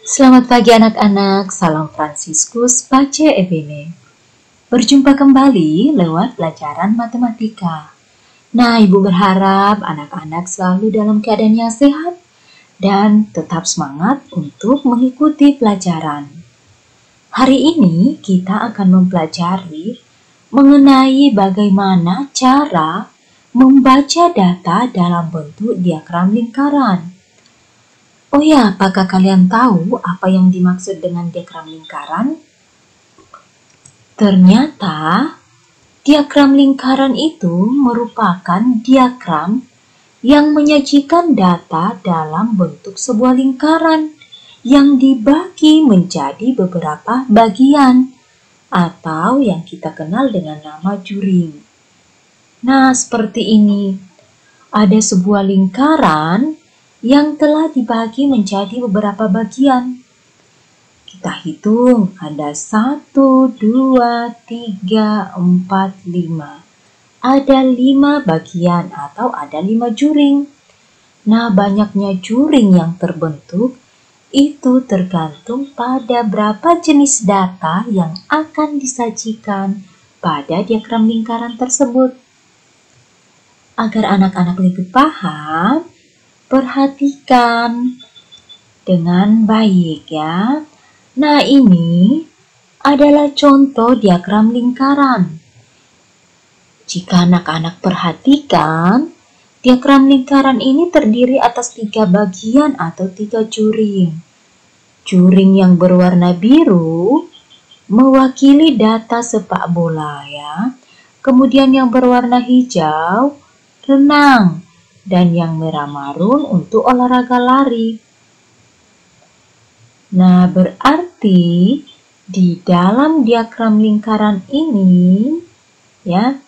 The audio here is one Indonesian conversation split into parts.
Selamat pagi anak-anak, salam Fransiskus Pace Ebene. Berjumpa kembali lewat pelajaran matematika. Nah, Ibu berharap anak-anak selalu dalam keadaan yang sehat dan tetap semangat untuk mengikuti pelajaran. Hari ini kita akan mempelajari mengenai bagaimana cara membaca data dalam bentuk diagram lingkaran. Oh ya, apakah kalian tahu apa yang dimaksud dengan diagram lingkaran? Ternyata, diagram lingkaran itu merupakan diagram yang menyajikan data dalam bentuk sebuah lingkaran yang dibagi menjadi beberapa bagian atau yang kita kenal dengan nama juring. Nah, seperti ini. Ada sebuah lingkaran yang telah dibagi menjadi beberapa bagian. Kita hitung, ada 1, 2, 3, 4, 5. Ada 5 bagian atau ada 5 juring. Nah, banyaknya juring yang terbentuk itu tergantung pada berapa jenis data yang akan disajikan pada diagram lingkaran tersebut. Agar anak-anak lebih paham, perhatikan dengan baik ya. Nah, ini adalah contoh diagram lingkaran. Jika anak-anak perhatikan, diagram lingkaran ini terdiri atas 3 bagian atau 3 juring. Juring yang berwarna biru mewakili data sepak bola ya. Kemudian yang berwarna hijau renang. Dan yang merah marun untuk olahraga lari. Nah, berarti di dalam diagram lingkaran ini ya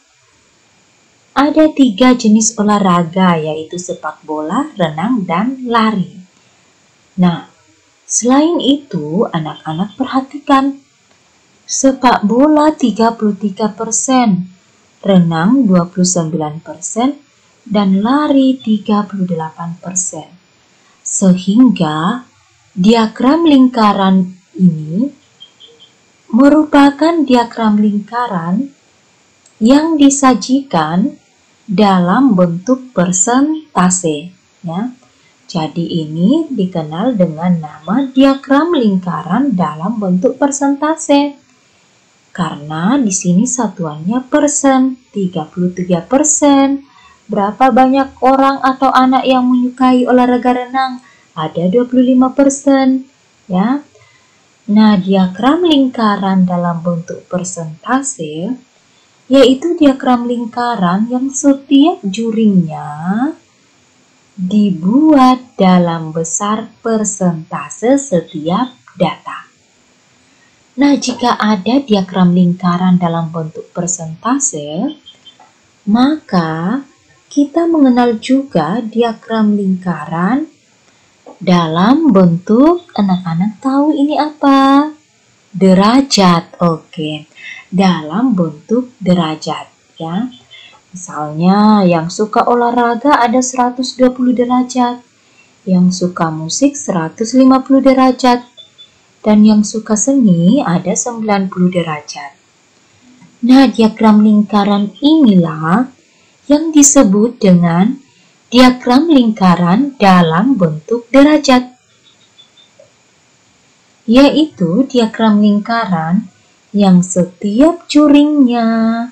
ada 3 jenis olahraga, yaitu sepak bola, renang, dan lari. Nah, selain itu anak-anak perhatikan sepak bola 33%, renang 29%, dan lari 38%. Sehingga diagram lingkaran ini merupakan diagram lingkaran yang disajikan dalam bentuk persentase ya. Jadi ini dikenal dengan nama diagram lingkaran dalam bentuk persentase. Karena di sini satuannya persen, 33%. Berapa banyak orang atau anak yang menyukai olahraga renang? Ada 25% ya. Nah, diagram lingkaran dalam bentuk persentase yaitu diagram lingkaran yang setiap juringnya dibuat dalam besar persentase setiap data. Nah, jika ada diagram lingkaran dalam bentuk persentase, maka kita mengenal juga diagram lingkaran dalam bentuk, anak-anak tahu ini apa? Derajat. Oke, dalam bentuk derajat ya. Misalnya yang suka olahraga ada 120 derajat, yang suka musik 150 derajat, dan yang suka seni ada 90 derajat. Nah, diagram lingkaran inilah yang disebut dengan diagram lingkaran dalam bentuk derajat, yaitu diagram lingkaran yang setiap juringnya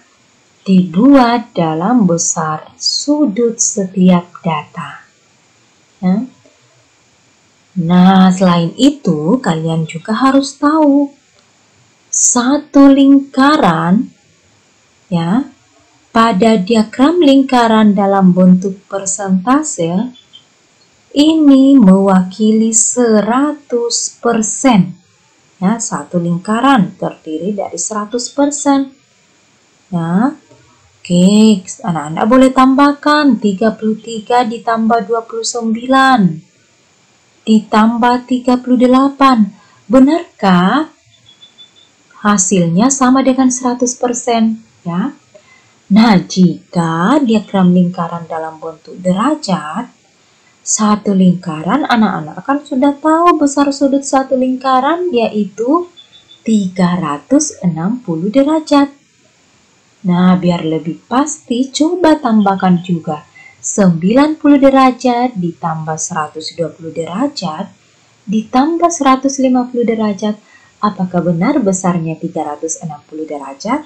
dibuat dalam besar sudut setiap data. Ya. Nah, selain itu kalian juga harus tahu satu lingkaran ya. Pada diagram lingkaran dalam bentuk persentase, ini mewakili 100%. Ya, satu lingkaran terdiri dari 100%. Ya, oke, anak-anak boleh tambahkan 33 ditambah 29, ditambah 38. Benarkah hasilnya sama dengan 100%? Ya. Nah, jika diagram lingkaran dalam bentuk derajat, Satu lingkaran, anak-anak kan sudah tahu besar sudut satu lingkaran yaitu 360 derajat. Nah, biar lebih pasti, coba tambahkan juga 90 derajat ditambah 120 derajat ditambah 150 derajat. Apakah benar besarnya 360 derajat?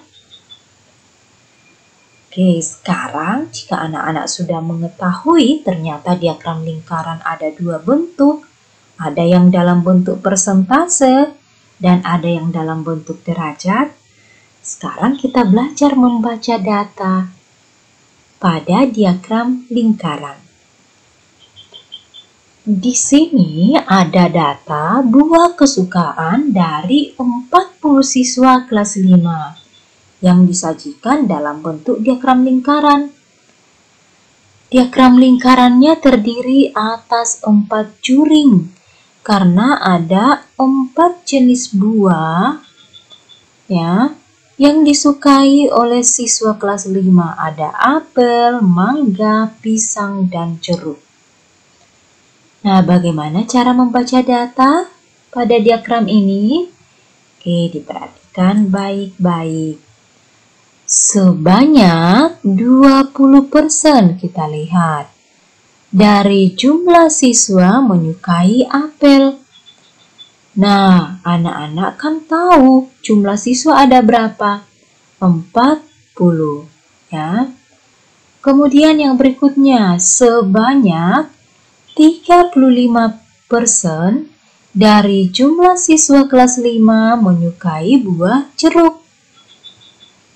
Oke, sekarang jika anak-anak sudah mengetahui ternyata diagram lingkaran ada dua bentuk, ada yang dalam bentuk persentase dan ada yang dalam bentuk derajat. Sekarang kita belajar membaca data pada diagram lingkaran. Di sini ada data buah kesukaan dari 40 siswa kelas 5. Yang disajikan dalam bentuk diagram lingkaran. Diagram lingkarannya terdiri atas 4 juring karena ada 4 jenis buah ya yang disukai oleh siswa kelas 5. Ada apel, mangga, pisang, dan jeruk. Nah, bagaimana cara membaca data pada diagram ini? Oke, diperhatikan baik-baik. Sebanyak 20% kita lihat dari jumlah siswa menyukai apel. Nah, anak-anak kan tahu jumlah siswa ada berapa? 40 ya. Kemudian yang berikutnya, sebanyak 35% dari jumlah siswa kelas 5 menyukai buah jeruk.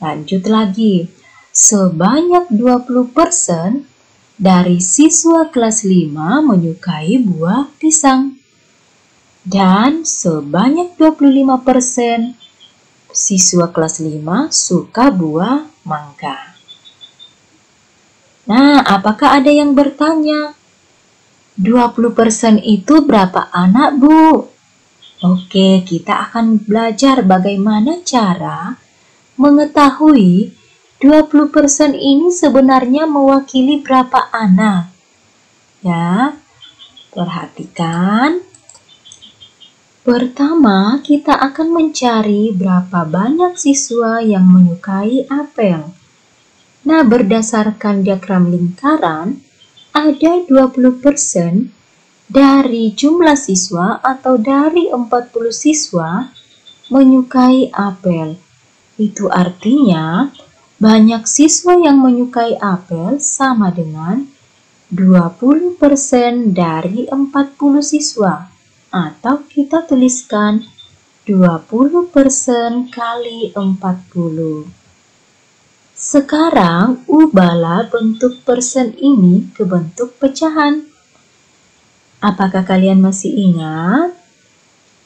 Lanjut lagi, sebanyak 20% dari siswa kelas 5 menyukai buah pisang. Dan sebanyak 25% siswa kelas 5 suka buah mangga. Nah, apakah ada yang bertanya? 20% itu berapa anak, Bu? Oke, kita akan belajar bagaimana cara mengetahui 20% ini sebenarnya mewakili berapa anak. Ya, perhatikan. Pertama, kita akan mencari berapa banyak siswa yang menyukai apel. Nah, berdasarkan diagram lingkaran, ada 20% dari jumlah siswa atau dari 40 siswa menyukai apel. Itu artinya banyak siswa yang menyukai apel sama dengan 20% dari 40 siswa. Atau kita tuliskan 20% kali 40. Sekarang ubahlah bentuk persen ini ke bentuk pecahan. Apakah kalian masih ingat?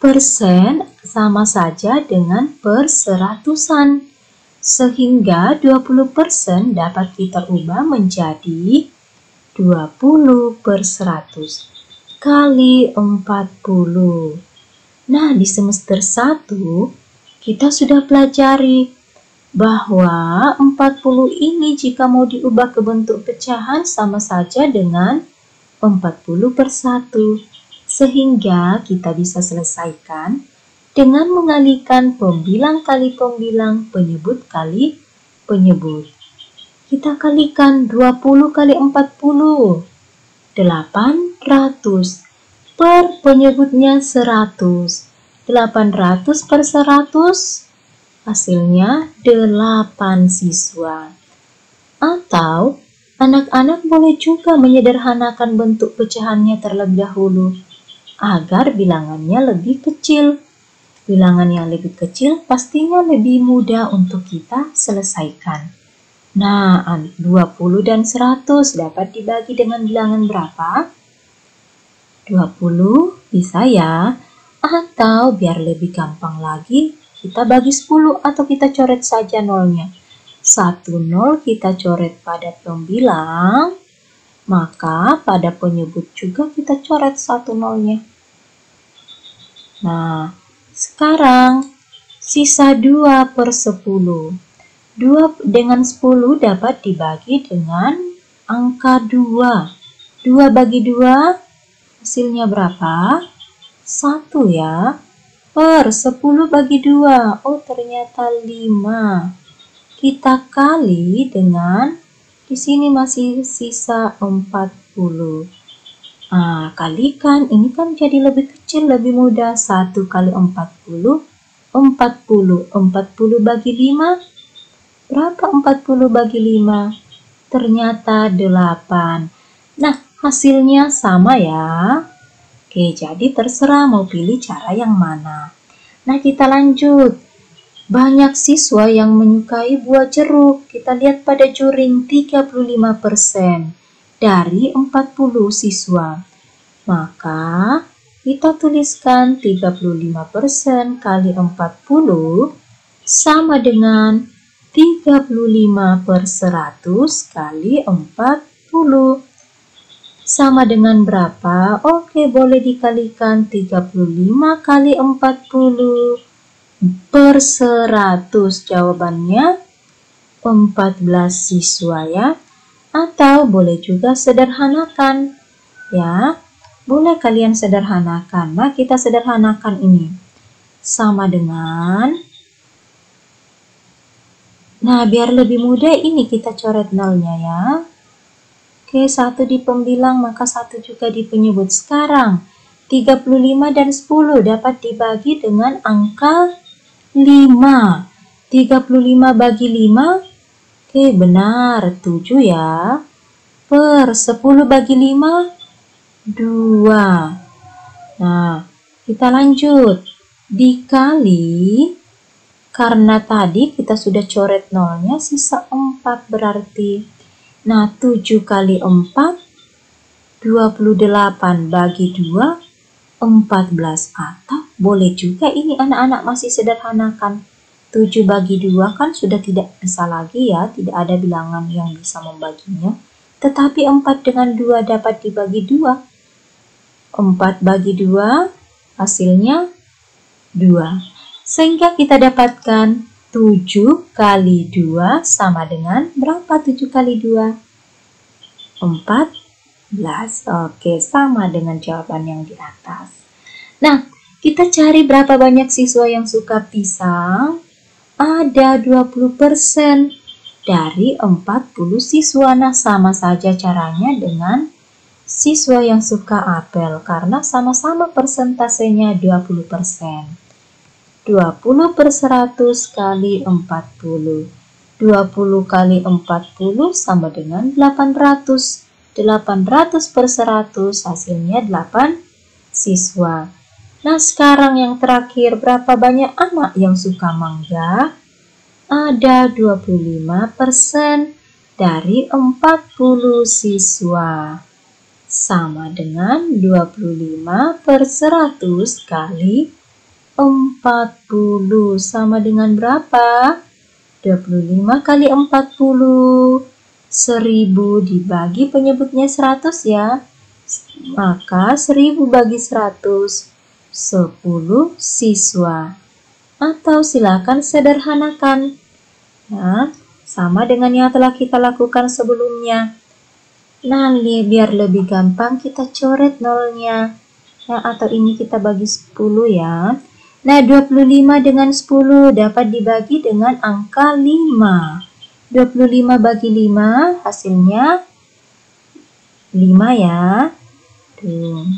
Persen sama saja dengan perseratusan. Sehingga 20% dapat kita ubah menjadi 20/100 kali 40. Nah, di semester 1 kita sudah pelajari bahwa 40 ini jika mau diubah ke bentuk pecahan sama saja dengan 40/1. Sehingga kita bisa selesaikan dengan mengalikan pembilang kali pembilang, penyebut kali penyebut. Kita kalikan 20 kali 40, 800, per penyebutnya 100. 800 per 100, hasilnya 8 siswa. Atau anak-anak boleh juga menyederhanakan bentuk pecahannya terlebih dahulu agar bilangannya lebih kecil. Bilangan yang lebih kecil pastinya lebih mudah untuk kita selesaikan. Nah, 20 dan 100 dapat dibagi dengan bilangan berapa? 20 bisa ya. Atau biar lebih gampang lagi, kita bagi 10 atau kita coret saja nolnya. 1 0 kita coret pada pembilang, maka pada penyebut juga kita coret 1 nolnya. Nah, sekarang sisa 2/10. 2 dengan 10 dapat dibagi dengan angka 2. 2 bagi 2, hasilnya berapa? 1 ya. Per 10 bagi 2, oh ternyata 5. Kita kali dengan, di sini masih sisa 40. Nah, kalikan, ini kan jadi lebih kecil, lebih mudah. 1 kali 40, 40. 40 bagi 5, berapa 40 bagi 5? Ternyata 8. Nah, hasilnya sama ya. Oke, jadi terserah mau pilih cara yang mana. Nah, kita lanjut. Banyak siswa yang menyukai buah jeruk. Kita lihat pada juring 35% dari 40 siswa. Maka, kita tuliskan 35% kali 40 sama dengan 35/100 kali 40. Sama dengan berapa? Oke, boleh dikalikan 35 kali 40 per 100. Jawabannya 14 siswa ya. Atau boleh juga sederhanakan ya. Boleh kalian sederhanakan. Nah, kita sederhanakan ini. Sama dengan, nah biar lebih mudah ini kita coret nolnya ya. Oke, 1 di pembilang, maka 1 juga di penyebut. Sekarang, 35 dan 10 dapat dibagi dengan angka 5. 35 bagi 5, oke benar, 7 ya. Per 10 bagi 5, 2. Nah, kita lanjut. Dikali, karena tadi kita sudah coret nolnya, sisa 4 berarti. Nah, 7 kali 4, 28 bagi 2, 14. Atau boleh juga ini anak-anak masih sederhanakan. 7 bagi 2 kan sudah tidak bisa lagi ya, tidak ada bilangan yang bisa membaginya. Tetapi 4 dengan 2 dapat dibagi 2. 4 bagi 2, hasilnya 2. Sehingga kita dapatkan 7 kali 2 sama dengan berapa 7 kali 2? 14. Oke, sama dengan jawaban yang di atas. Nah, kita cari berapa banyak siswa yang suka pisang. Ada 20% dari 40 siswa. Nah, sama saja caranya dengan siswa yang suka apel karena sama-sama persentasenya 20%. 20/100 kali 40. 20 kali 40 sama dengan 800. 800/100 hasilnya 8 siswa. Nah, sekarang yang terakhir, berapa banyak anak yang suka mangga? Ada 25% dari 40 siswa. Sama dengan 25/100 kali 40 sama dengan berapa? 25 kali 40. 1000 dibagi penyebutnya 100 ya. Maka 1000 bagi 100, 10 siswa. Atau silakan sederhanakan. Nah, sama dengan yang telah kita lakukan sebelumnya. Nah, biar lebih gampang kita coret nolnya. Nah, atau ini kita bagi 10 ya. Nah, 25 dengan 10 dapat dibagi dengan angka 5. 25 bagi 5 hasilnya 5 ya. Tuh.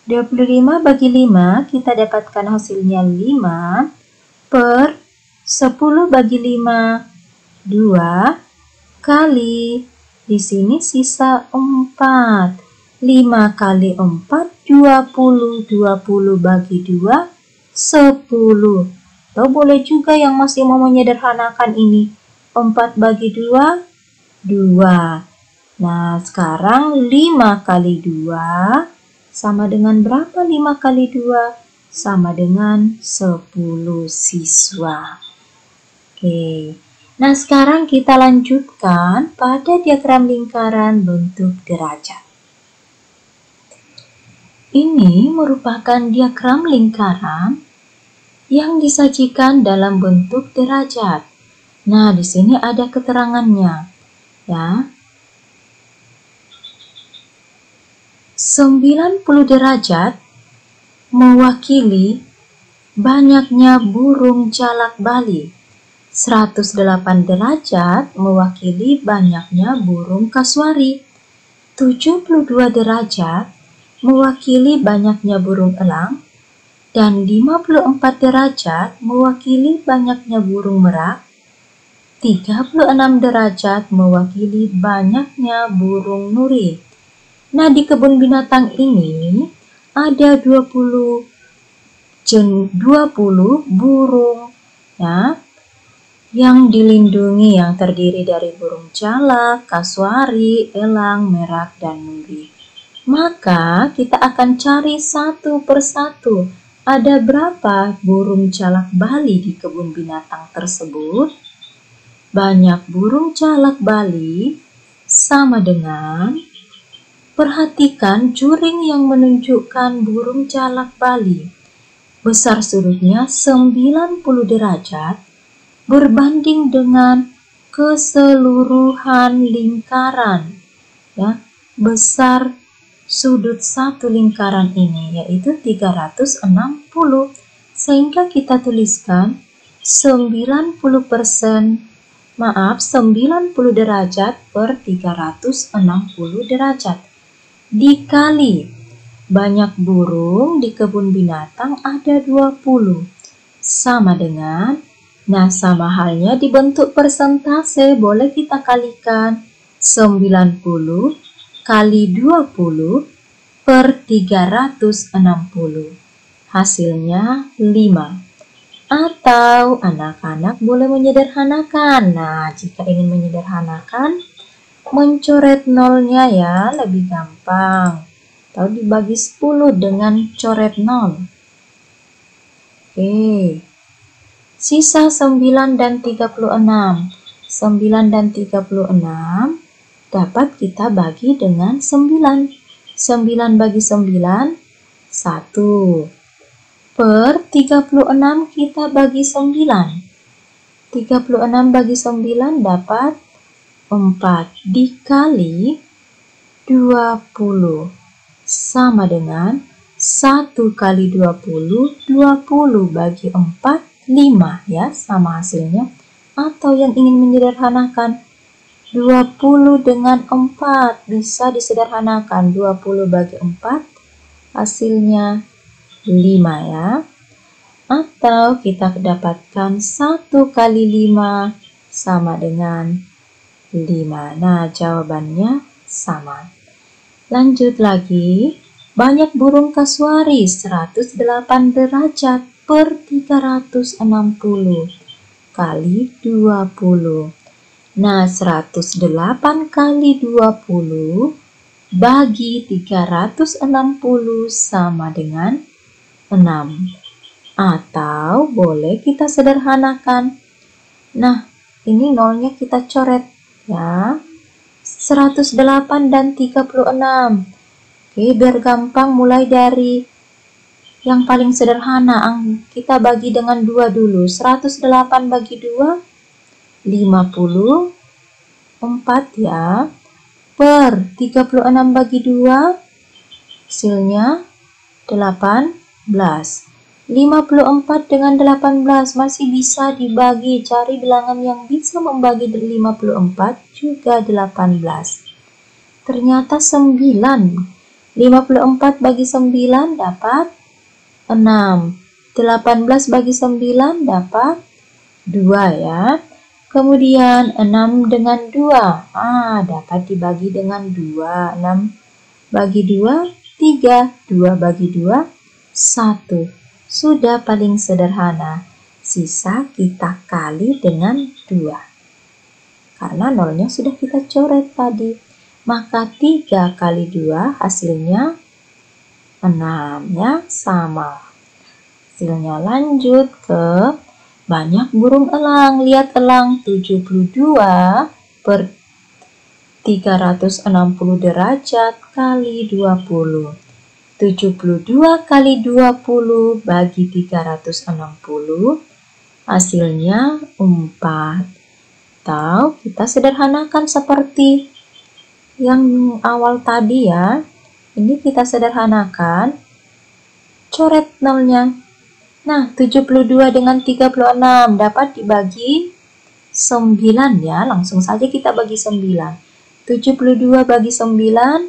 25 bagi 5 kita dapatkan hasilnya 5 per 10 bagi 5, 2 kali, di sini sisa 4. 5 kali 4, 20. 20 bagi 2, 10. Atau boleh juga yang masih mau menyederhanakan ini. 4 bagi 2, 2. Nah, sekarang 5 kali 2 sama dengan berapa 5 kali 2? Sama dengan 10 siswa. Oke. Nah, sekarang kita lanjutkan pada diagram lingkaran bentuk derajat. Ini merupakan diagram lingkaran yang disajikan dalam bentuk derajat. Nah, di sini ada keterangannya, ya. 90 derajat mewakili banyaknya burung jalak Bali. 108 derajat mewakili banyaknya burung kasuari. 72 derajat mewakili banyaknya burung elang. Dan 54 derajat mewakili banyaknya burung merak. 36 derajat mewakili banyaknya burung nuri. Nah, di kebun binatang ini ada 20 burung ya, yang dilindungi, yang terdiri dari burung jalak, kasuari, elang, merak, dan nuri. Maka kita akan cari satu persatu. Ada berapa burung jalak Bali di kebun binatang tersebut? Banyak burung jalak Bali sama dengan, perhatikan juring yang menunjukkan burung jalak Bali. Besar sudutnya 90 derajat berbanding dengan keseluruhan lingkaran. Ya, besar sudut satu lingkaran ini yaitu 360. Sehingga kita tuliskan 90 derajat per 360 derajat. Dikali banyak burung di kebun binatang ada 20. Sama dengan, nah sama halnya dibentuk persentase, boleh kita kalikan 90 kali 20 per 360. Hasilnya 5. Atau anak-anak boleh menyederhanakan. Nah, jika ingin menyederhanakan, mencoret nolnya ya, lebih gampang. Atau dibagi 10 dengan coret 0. Oke. Sisa 9 dan 36. 9 dan 36 dapat kita bagi dengan 9. 9 bagi 9, 1. Per 36 kita bagi 9. 36 bagi 9 dapat 4 dikali 20 sama dengan 1 kali 20, 20 bagi 4, 5 ya, sama hasilnya. Atau yang ingin menyederhanakan, 20 dengan 4 bisa disederhanakan. 20 bagi 4 hasilnya 5 ya. Atau kita dapatkan 1 kali 5 sama dengan 5. Nah, jawabannya sama. Lanjut lagi, banyak burung kasuari 108 derajat per 360 kali 20. Nah, 108 kali 20 bagi 360 sama dengan 6. Atau boleh kita sederhanakan. Nah, ini nolnya kita coret ya. 108 dan 36. Oke, biar gampang mulai dari yang paling sederhana. Kita bagi dengan 2 dulu. 108 bagi 2, 54 ya. Per 36 bagi 2, hasilnya 18. 54 dengan 18 masih bisa dibagi. Cari bilangan yang bisa membagi 54 juga 18. Ternyata 9. 54 bagi 9 dapat 6. 18 bagi 9 dapat 2 ya. Kemudian 6 dengan 2. Dapat dibagi dengan 2. 6 bagi 2, 3. 2 bagi 2, 1. Sudah paling sederhana. Sisa kita kali dengan 2. Karena nolnya sudah kita coret tadi. Maka 3 kali 2 hasilnya 6 ya, sama. Hasilnya lanjut ke banyak burung elang. Lihat elang 72 per 360 derajat kali 20. 72 kali 20 bagi 360 hasilnya 4. Atau kita sederhanakan seperti yang awal tadi ya. Ini kita sederhanakan, coret nolnya. Nah, 72 dengan 36 dapat dibagi 9 ya. Langsung saja kita bagi 9. 72 bagi 9,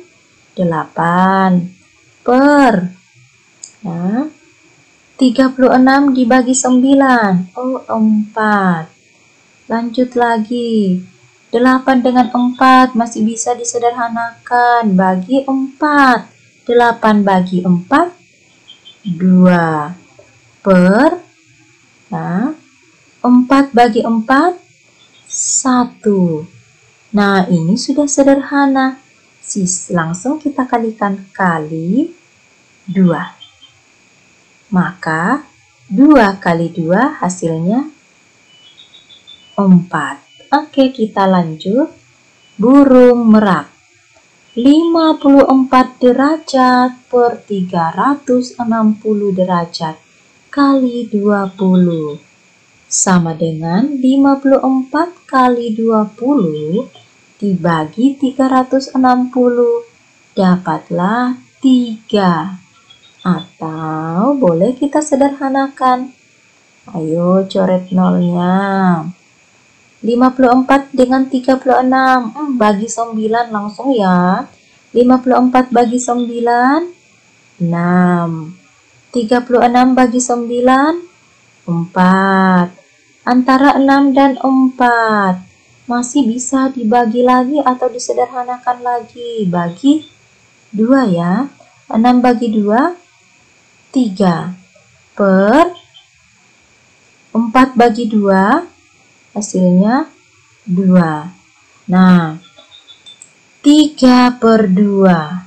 8. Per. Nah, 36 dibagi 9. Oh, 4. Lanjut lagi. 8 dengan 4 masih bisa disederhanakan. Bagi 4. 8 bagi 4, 2. Per. Nah, 4 bagi 4, 1. Nah, ini sudah sederhana. Langsung kita kalikan kali 2. Maka 2 kali 2 hasilnya 4. Oke, kita lanjut. Burung merak. 54 derajat per 360 derajat kali 20 sama dengan 54 kali 20 dibagi 360, dapatlah 3. Atau boleh kita sederhanakan. Ayo coret nolnya. 54 dengan 36, bagi 9 langsung ya. 54 bagi 9, 6. 36 bagi 9, 4. Antara 6 dan 4 masih bisa dibagi lagi atau disederhanakan lagi. Bagi 2 ya. 6 bagi 2, 3. Per 4 bagi 2, hasilnya 2. Nah, 3 per 2.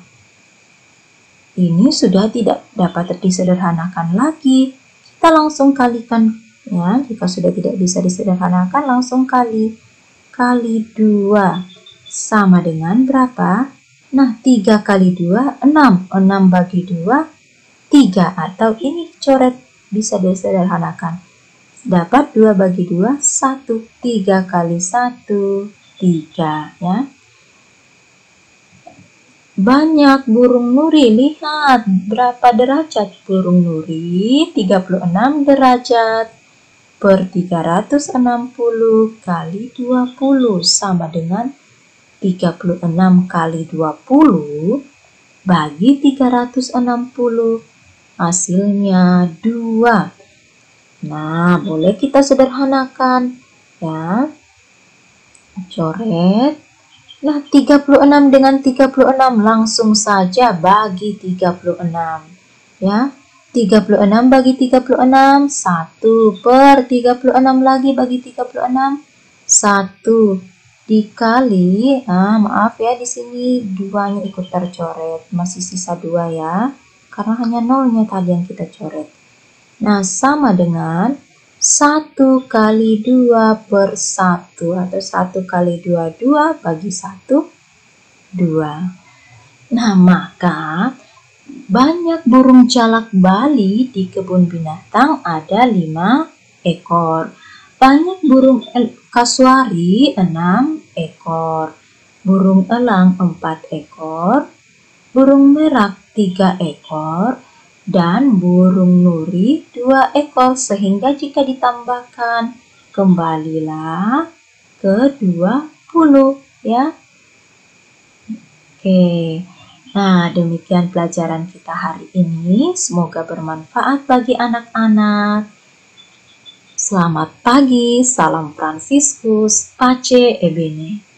Ini sudah tidak dapat disederhanakan lagi. Kita langsung kalikan ya. Jika sudah tidak bisa disederhanakan, langsung kali 2 sama dengan berapa? Nah, 3 kali 2, 6. 6 bagi 2, 3. Atau ini coret bisa disederhanakan. Dapat 2 bagi 2, 1. 3 kali 1, 3 ya. Banyak burung nuri. Lihat berapa derajat burung nuri. 36 derajat per 360 kali 20 sama dengan 36 kali 20 bagi 360. Hasilnya 2. Nah, boleh kita sederhanakan ya. Coret. Nah, 36 dengan 36 langsung saja bagi 36 ya. 36 bagi 36, 1 per 36 lagi bagi 36, 1 dikali, maaf ya di sini 2-nya ikut tercoret, masih sisa 2 ya, karena hanya nolnya tadi yang kita coret. Nah, sama dengan 1 kali 2 per 1 atau 1 kali 2, 2 bagi 1, 2. Nah, maka banyak burung jalak Bali di kebun binatang ada 5 ekor. Banyak burung kasuari 6 ekor. Burung elang 4 ekor. Burung merak 3 ekor. Dan burung nuri 2 ekor. Sehingga jika ditambahkan kembalilah ke 20 ya. Oke. Nah, demikian pelajaran kita hari ini. Semoga bermanfaat bagi anak-anak. Selamat pagi, salam Fransiskus, Pace e Bene.